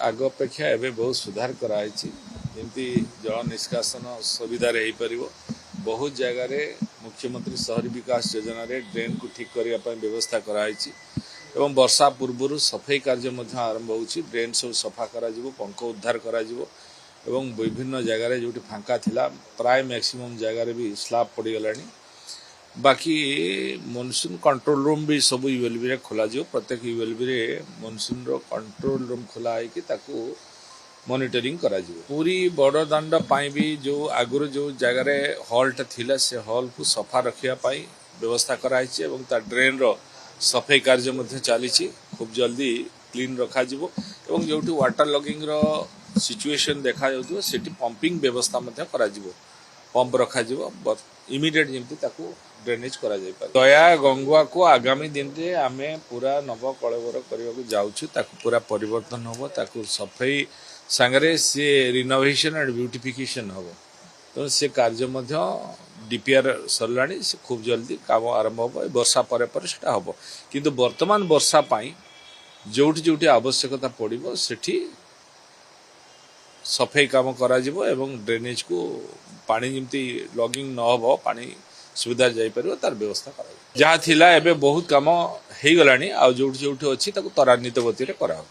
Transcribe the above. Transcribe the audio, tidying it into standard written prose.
आग अपेक्षा एवं बहुत सुधार कराई जमी जल निष्कासन सुविधा बहुत जगार मुख्यमंत्री शहरी विकास योजना रे ड्रेन को ठीक करने व्यवस्था कराई एवं वर्षा पूर्व सफाई कार्य आरंभ हो ड्रेन सब सफा कर पंख उद्धार कर विभिन्न जगार जो फांका थिला प्राय मैक्सिमम जगार भी स्लाब पड़गला बाकी मनसून कंट्रोल रूम भी सब यूएलबी खोल प्रत्येक यूएलबी मनसून कंट्रोल रूम खोला है मॉनिटरिंग करा पूरी बड़ दांड भी जो आगुरी जो जगार हॉल्ट थिला से हॉल को सफा रखापी व्यवस्था कराई ड्रेन रो सफाई कार्य चली खूब जल्दी क्लीन रखा जो वाटर लॉगिंग रो सिचुएशन देखा से पंपिंग व्यवस्था करा पंप रखा इमिडिएट जमी ड्रेनेज करा दया गंगुआ को आगामी दिन में आम पूरा नव कलेवर करने जाऊँ पूरा परिवर्तन हम ताकू सफाई सांगरे सी रिनोवेशन एंड ब्यूटिफिकेशन हम तो से कार्य डीपीआर सरला खूब जल्दी काम आरंभ हम वर्षा पर हम किंतु वर्तमान वर्षा जोटी जोटी आवश्यकता पड़ो सेठी सफाई काम करा ड्रेनेज को पानी जमती लॉगिंग न हो पानी सुविधा जापर तार व्यवस्था करा जहाँ थिला एबे बहुत काम हो गलानी आ जोटी जोटी अच्छी त्वरान्वित गति कराऊँ।